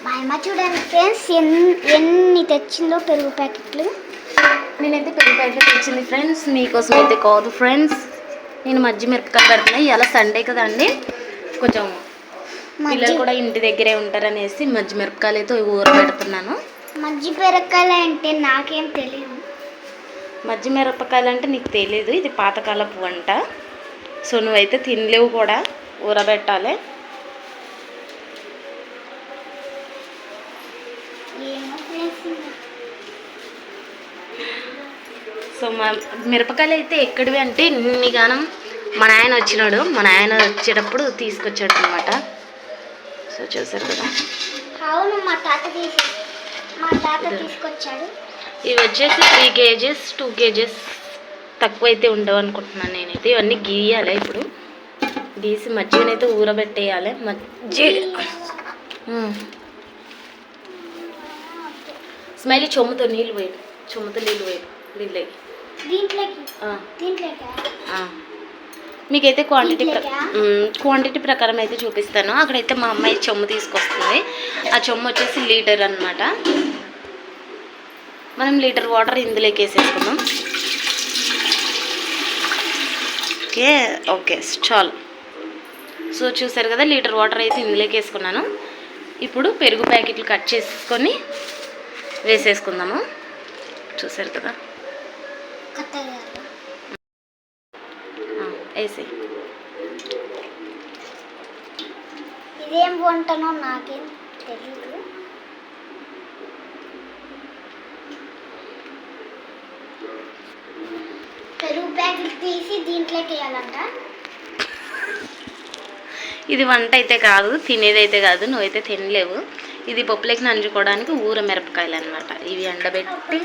మా అమ్మ చూడండి ఫ్రెండ్స్ ఎన్ని తెచ్చిందో పెరుగు ప్యాకెట్లు. నేనైతే పెరుగు ప్యాకెట్ తెచ్చింది ఫ్రెండ్స్, మీకోసం అయితే కాదు ఫ్రెండ్స్. నేను మజ్జి మిరపకాయలు పెడుతున్నాయి, ఇలా సండే కదండి, కొంచెం పిల్లలు కూడా ఇంటి దగ్గరే ఉంటారనేసి మజ్జి మిరపకాయలు అయితే ఊర పెడుతున్నాను. మజ్జి మిరపకాయలు అంటే నాకేం తెలియదు. మజ్జి మిరపకాయలు అంటే నీకు తెలియదు, ఇది పాతకాలపు వంట. సో నువ్వైతే తినలేవు కూడా, ఊరబెట్టాలి. సో మా మిరపకాయలు అయితే ఎక్కడివి అంటే ఇన్నిగానం మా నాయన వచ్చినాడు, మా నాయన వచ్చేటప్పుడు తీసుకొచ్చాడు అనమాట. సో చూసారు కదా. అవును, మా తాత తీసుకొచ్చాడు. ఇవి వచ్చేసి 3 kgs 2 kgs తక్కువ అయితే ఉండవు అనుకుంటున్నాను నేనైతే. ఇవన్నీ గీయాలి, ఇప్పుడు గీసి మజ్జిగనైతే ఊరబెట్టేయాలి. స్మైలీ చొమ్ముతో నీళ్ళు వేయడు, నీళ్ళు మీకైతే క్వాంటిటీ ప్రకారం అయితే చూపిస్తాను. అక్కడైతే మా అమ్మాయి చెమ్ము తీసుకొస్తుంది. ఆ చెమ్ము వచ్చేసి లీటర్ అనమాట. మనం లీటర్ వాటర్ ఇందులోకి వేసేసుకుందాం. ఓకే చాలు. సో చూసారు కదా, లీటర్ వాటర్ అయితే ఇందులోకి వేసుకున్నాను. ఇప్పుడు పెరుగు ప్యాకెట్లు కట్ చేసుకొని వేసేసుకుందాము. చూసారు కదా, వేసి ఇదేం వంటనో నాకేం తెలియదు. పెరుగు ప్యాకెట్ తీసి దీంట్లోకి వేయాలంట. ఇది వంట అయితే కాదు, తినేదైతే కాదు, నువ్వైతే తినలేవు. ఇది పప్పులోకి నంచుకోవడానికి ఊర మిరపకాయలు అనమాట. ఇవి ఎండబెట్టి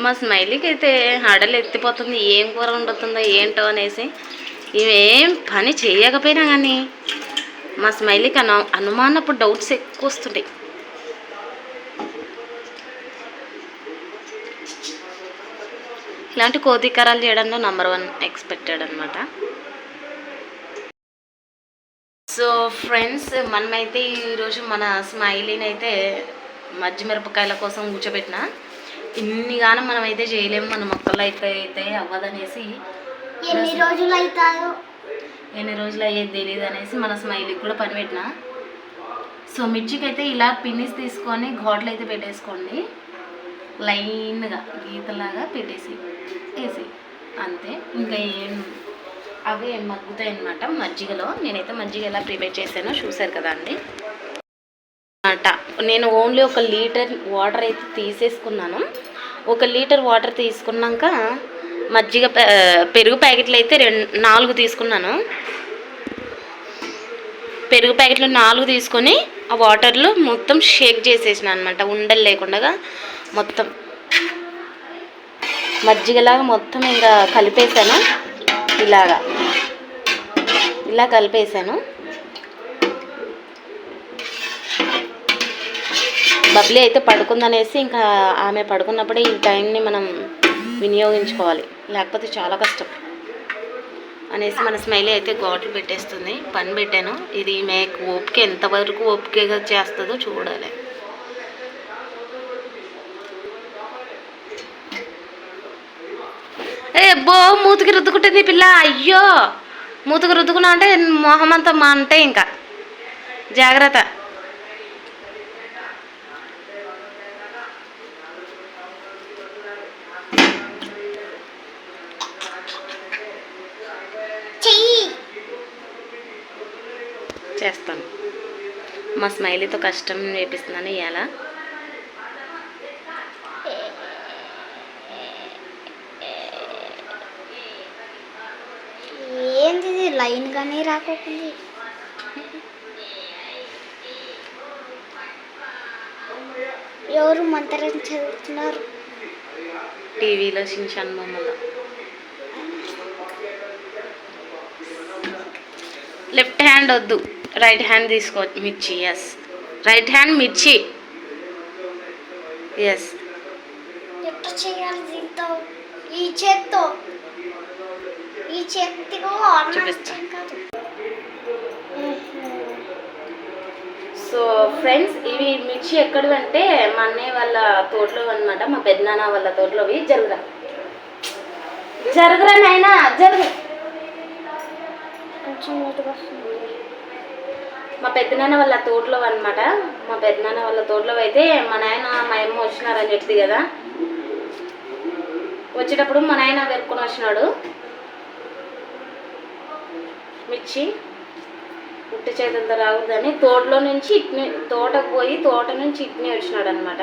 మా స్మైలీకి అయితే హడలు ఎత్తిపోతుంది, ఏం కూర వండుతుందో ఏంటో అనేసి. ఇవేం పని చేయకపోయినా కానీ మా స్మైలీకి అనుమానపు డౌట్స్ ఎక్కువ వస్తుంటాయి. ఇలాంటి కోతికరాలు చేయడంలో నంబర్ 1 ఎక్స్పెక్టెడ్ అనమాట. సో ఫ్రెండ్స్, మనమైతే ఈరోజు మన స్మైలీని అయితే మజ్జి మిరపకాయల కోసం కూర్చోబెట్టిన. ఇన్నిగానం మనం అయితే చేయలేము, మన మొక్కలు అయితే అవ్వదనేసి, ఎన్ని రోజులు అయ్యేది తెలియదు అనేసి మన స్మైలీకి కూడా పని పెట్టిన. సో మిర్చికి అయితే ఇలా పిన్నిస్ తీసుకొని ఘాట్లు అయితే పెట్టేసుకోండి, లైన్గా గీతలాగా పెట్టేసి వేసి అంతే. ఇంకా అవే మగ్గుతాయి అన్నమాట మజ్జిగలో. నేనైతే మజ్జిగ ఎలా ప్రిపేర్ చేశానో చూసారు కదా అండి. నేను ఓన్లీ 1 లీటర్ వాటర్ అయితే తీసేసుకున్నాను. 1 లీటర్ వాటర్ తీసుకున్నాక మజ్జిగ పెరుగు ప్యాకెట్లు అయితే 4 తీసుకున్నాను. పెరుగు ప్యాకెట్లు 4 తీసుకొని ఆ వాటర్లో మొత్తం షేక్ చేసేసిన అనమాట, ఉండలు లేకుండా మొత్తం మజ్జిగలాగా మొత్తం ఇంకా కలిపేసాను. ఇలా కలిపేసాను. బబ్లీ అయితే పడుకుందనేసి, ఇంకా ఆమె పడుకున్నప్పుడే ఈ టైంని మనం వినియోగించుకోవాలి, లేకపోతే చాలా కష్టం అనేసి మన స్మైలీ అయితే ఘాట్లు పెట్టేస్తుంది. పని పెట్టాను. ఇది మేకు ఓపిక ఎంతవరకు ఓపికగా చేస్తుందో చూడాలి. మూతికి రుద్దుకుంటుంది పిల్ల. అయ్యో, మూతికి రుద్దుకున్నా అంటే మొహం అంతా అంటే ఇంకా జాగ్రత్త. చేస్తాను. మా స్మైలీతో కష్టం నేర్పిస్తున్నాను ఇవాళ. ఏంది లైన్గానే రాకపోతుంది. ఎవరు మంత్రం చదువుతున్నారు? టీవీలో షిన్చాన్ బొమ్మలో. లెఫ్ట్ హ్యాండ్ వద్దు, రైట్ హ్యాండ్ తీసుకో. మిర్చి, ఎస్, రైట్ హ్యాండ్ మిర్చి, ఎస్. చేయాలి దీంతో ఈ చేత్తో చూపిస్తా. సో ఫ్రెండ్స్, ఇవి మిర్చి ఎక్కడివి అంటే మా అన్నయ్య వాళ్ళ తోటలో అనమాట, మా పెద్దనాన్న వాళ్ళ తోటలోవి. జరుగురా నాయనా మా పెద్దనాన్న వాళ్ళ తోటలో అనమాట. మా పెద్దనాన్న వాళ్ళ తోటలో అయితే మా నాయన మా అమ్మ వచ్చినారని చెప్తుంది కదా, వచ్చేటప్పుడు మా నాయన వెరుక్కొని వచ్చినాడు మిర్చి. ఉట్టి చేతులతో రాకూడదని తోటలో నుంచి ఇట్ని తోటకు పోయి తోట నుంచి ఇట్ని వచ్చినాడు అనమాట.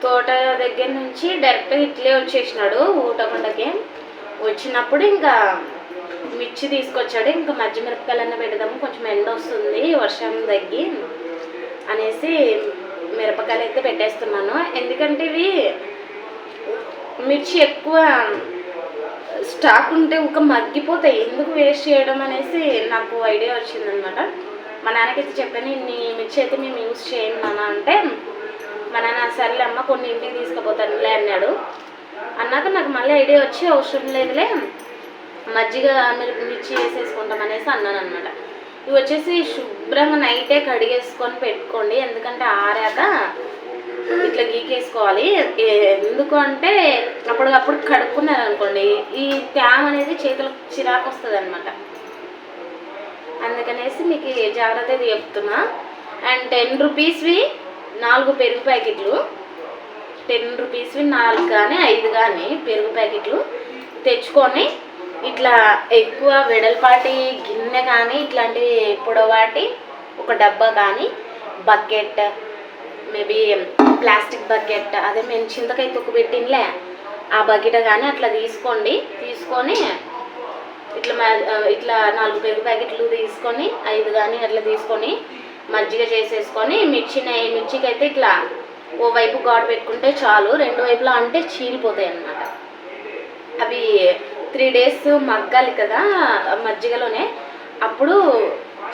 తోట దగ్గర నుంచి డైరెక్ట్ ఇట్లే వచ్చేసినాడు ఊటకొండకి. వచ్చినప్పుడు ఇంకా మిర్చి తీసుకొచ్చాడు. ఇంకా మధ్య మిరపకాయలన్నా పెడదాము, కొంచెం ఎండ వస్తుంది వర్షం తగ్గి అనేసి మిరపకాయలు అయితే పెట్టేస్తున్నాను. ఎందుకంటే ఇవి మిర్చి ఎక్కువ స్టాక్ ఉంటే ఒక మగ్గిపోతాయి, ఎందుకు వేస్ట్ చేయడం అనేసి నాకు ఐడియా వచ్చిందనమాట. మా నాన్నకైతే చెప్పాను, ఇన్ని మిర్చి అయితే మేము యూజ్ చేయండి నాన్న అంటే, మా నాన్న సర్లే అమ్మ కొన్ని ఇంటికి తీసుకుపోతానులే అన్నాడు. అన్నాక నాకు మళ్ళీ ఐడియా వచ్చి అవసరం లేదులే మజ్జిగ మిర్చి వేసేసుకుంటాం అనేసి అన్నాను అనమాట. ఇవి వచ్చేసి శుభ్రంగా నైటే కడిగేసుకొని పెట్టుకోండి, ఎందుకంటే ఆరాక ఇట్లా గీకేసుకోవాలి. ఎందుకు అంటే అప్పటికప్పుడు కడుక్కున్నారు అనుకోండి ఈ ట్యామ్ అనేది చేతులకు చిరాకు వస్తుంది అనమాట. అందుకనేసి మీకు జాగ్రత్తగా చెప్తున్నా. అండ్ 10 రూపీస్వి 4 పెరుగు ప్యాకెట్లు, 10 రూపీస్వి 4 కానీ 5 కానీ పెరుగు ప్యాకెట్లు తెచ్చుకొని ఇట్లా ఎక్కువ వెడల్పాటి గిన్నె కానీ ఇట్లాంటివి పొడవాటి ఒక డబ్బా కానీ బకెట్, మేబీ ప్లాస్టిక్ బకెట్, అదే మేము చింతకాయ తొక్కు పెట్టినలే ఆ బకెట్ కానీ అట్లా తీసుకోండి. తీసుకొని ఇట్లా 4 పెరుగు ప్యాకెట్లు తీసుకొని 5 కానీ అట్లా తీసుకొని మజ్జిగ చేసేసుకొని మిర్చికి అయితే ఇట్లా ఓ వైపు ఘాటు పెట్టుకుంటే చాలు, 2 వైపులా అంటే చీలిపోతాయి అన్నమాట. అవి 3 days మగ్గాలి కదా మజ్జిగలోనే, అప్పుడు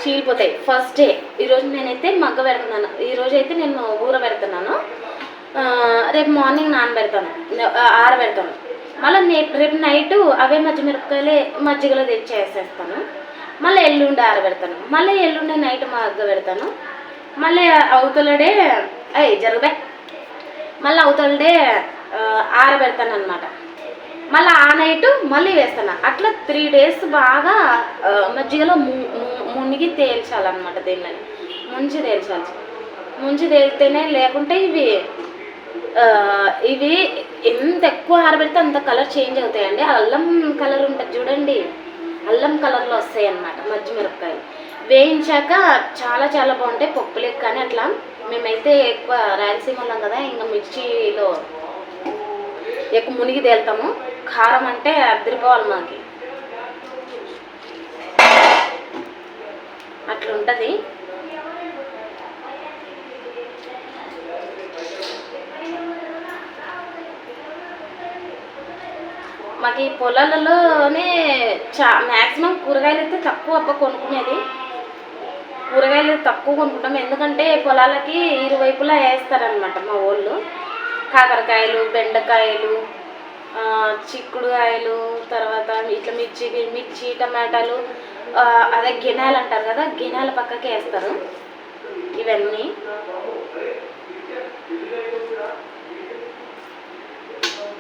చీలిపోతాయి. ఫస్ట్ డే ఈరోజు నేనైతే మగ్గ పెడుతున్నాను, ఈరోజు అయితే నేను ఊర పెడుతున్నాను, రేపు మార్నింగ్ నానబెడతాను, ఆరబెడతాను. మళ్ళీ రేపు నైట్ అవే మిరపకాయలే మజ్జిగలో తెచ్చేసేస్తాను. మళ్ళీ ఎల్లుండి ఆరబెడతాను, మళ్ళీ ఎల్లుండి నైట్ మగ్గ పెడతాను. మళ్ళీ అవతలడే మళ్ళీ అవతలడే ఆరబెడతాను అనమాట. మళ్ళీ ఆ నైట్ మళ్ళీ వేస్తాను. అట్లా 3 days బాగా మజ్జిగలో మునిగి తేల్చాలన్నమాట. దీనిని ముంచి తేలితేనే, లేకుంటే ఇవి ఎంత ఎక్కువ ఆరబెడితే అంత కలర్ చేంజ్ అవుతాయండి. అల్లం కలర్ ఉంటుంది చూడండి, అల్లం కలర్లో వస్తాయి అన్నమాట మజ్జి మిరపకాయలు. వేయించాక చాలా చాలా బాగుంటాయి పప్పులకు కానీ అట్లా. మేమైతే ఎక్కువ రాయలసీమ ఉన్నాం కదా, ఇంకా మిర్చిలో ఎక్కువ మునిగి తేలుతాము. కారం అంటే అద్దరిపోవాలి మాకి, అట్లా ఉంటుంది. మాకు ఈ పొలాలలోనే మ్యాక్సిమం కూరగాయలు అయితే తక్కువ కొనుక్కునేది. కూరగాయలు తక్కువ కొనుక్కుంటాం, ఎందుకంటే పొలాలకి ఇరువైపులా వేస్తారనమాట మా వాళ్ళు. కాకరకాయలు, బెండకాయలు, చిక్కుడుకాయలు, తర్వాత ఇట్లా మిర్చి, టమాటాలు, అదే గినాలు అంటారు కదా, గినాల పక్కకి వేస్తారు. ఇవన్నీ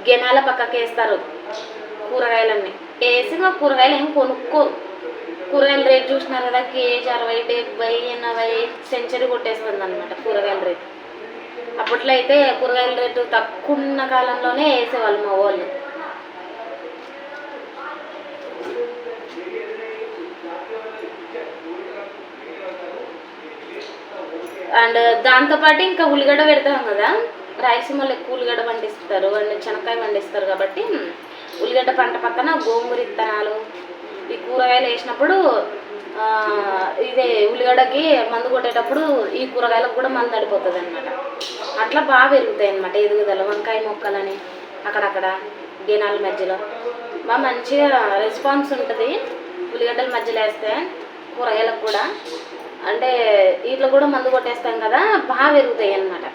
గినాల పక్కకి వేస్తారు కూరగాయలన్నీ. వేసి మా కూరగాయలు ఏం కొనుక్కోరు. కూరగాయల రేట్ చూసినారు కదా, కేజీ 60, 70, 80 సెంచరీ కొట్టేస్తుంది అనమాట కూరగాయల రేటు. అప్పట్లో అయితే కూరగాయల రేటు తక్కువ ఉన్న కాలంలోనే వేసేవాళ్ళు మా వాళ్ళు. అండ్ దాంతోపాటు ఇంకా ఉల్లిగడ్డ పెడతాం కదా, రాయలసీమలో ఎక్కువ ఉల్లిగడ్డ పండిస్తారు అండ్ శనక్కాయ పండిస్తారు కాబట్టి ఉల్లిగడ్డ పంట పక్కన గోంగూర విత్తనాలు, ఈ కూరగాయలు వేసినప్పుడు ఇదే ఉల్లిగడ్డకి మందు కొట్టేటప్పుడు ఈ కూరగాయలకు కూడా మందు అడిపోతుంది అనమాట. అట్లా బాగా పెరుగుతాయి అనమాట ఎదుగుదల. వంకాయ మొక్కలని అక్కడక్కడ గినాల మధ్యలో బాగా మంచిగా రెస్పాన్స్ ఉంటుంది. ఉల్లిగడ్డల మధ్యలో వేస్తే కూరగాయలకు కూడా అంటే వీటిలో కూడా మందు కొట్టేస్తాం కదా, బాగా పెరుగుతాయి అన్నమాట.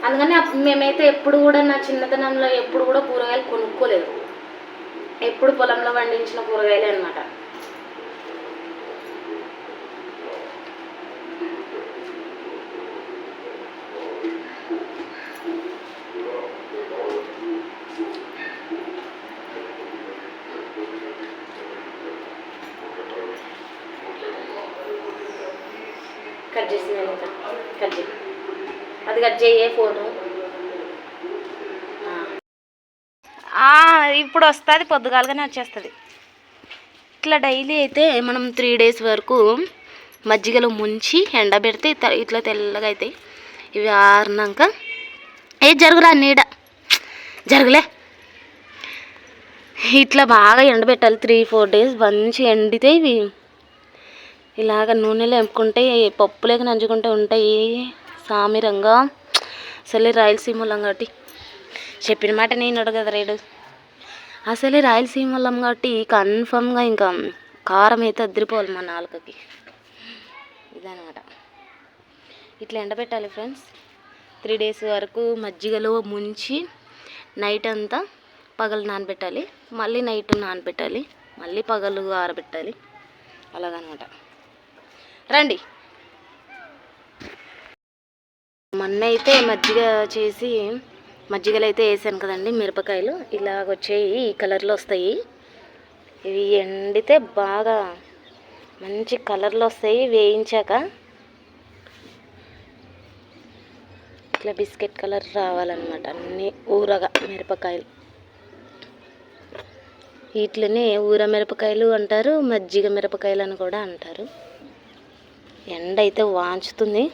అందుకని మేమైతే ఎప్పుడు కూడా నా చిన్నతనంలో ఎప్పుడు కూడా కూరగాయలు కొనుక్కోలేదు. ఎప్పుడు పొలంలో పండించిన కూరగాయలే అనమాట. కట్ చేసిన కట్ చేయి, అది కట్ చేయే ఫోను. ఇప్పుడు వస్తుంది, పొద్దుగాలుగానే వచ్చేస్తుంది. ఇట్లా డైలీ అయితే మనం 3 days వరకు మజ్జిగలో ముంచి ఎండబెడితే ఇట్లా తెల్లగా అవుతాయి. ఇవి ఆరినాక జరుగురా నీడ జరగలే, ఇట్లా బాగా ఎండబెట్టాలి. 3-4 days మంచి ఎండితే ఇవి ఇలాగ నూనెలో ఎంపుకుంటే పప్పులేక నంచుకుంటే ఉంటాయి సామిరంగా. అసలే రాయలసీమ వాళ్ళం కాబట్టి చెప్పిన మాట నేను అడగదు రేడు. అసలే రాయలసీమ వాళ్ళం కాబట్టి కన్ఫామ్గా ఇంకా కారం అయితే అద్దరిపోవాలి మా నాలుకకి. ఇదనమాట. ఇట్లా ఎండబెట్టాలి ఫ్రెండ్స్. 3 days వరకు మజ్జిగలో ముంచి నైట్ అంతా పగలు నానబెట్టాలి, మళ్ళీ నైట్ నానబెట్టాలి, మళ్ళీ పగలు ఆరబెట్టాలి, అలాగనమాట. రండి. మొన్న అయితే మజ్జిగ చేసి మజ్జిగలు అయితే వేసాను కదండి. మిరపకాయలు ఇలాగ వచ్చాయి, ఈ కలర్లో వస్తాయి. ఇవి ఎండితే బాగా మంచి కలర్లో వస్తాయి. వేయించాక ఇట్లా బిస్కెట్ కలర్ రావాలన్నమాట. అన్నీ ఊరగా మిరపకాయలు, వీటిని ఊర మిరపకాయలు అంటారు, మజ్జిగ మిరపకాయలు అని కూడా అంటారు. ఎండ అయితే వాంచుతుంది.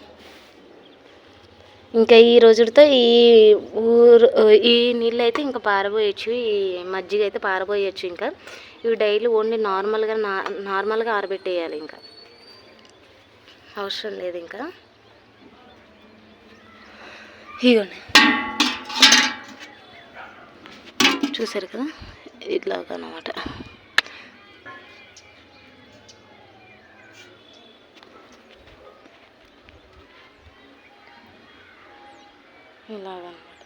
ఇంకా ఈ రోజుతో ఈ నీళ్ళు అయితే ఇంకా పారబోయచ్చు, ఈ మజ్జిగ అయితే పారబోయచ్చు. ఇంకా ఇవి డైలీ ఓన్లీ నార్మల్గా ఆరబెట్టేయాలి, ఇంకా అవసరం లేదు. ఇంకా ఇగోండి చూసారు కదా, ఇట్లాగనమాట. ఇలాగనమాట.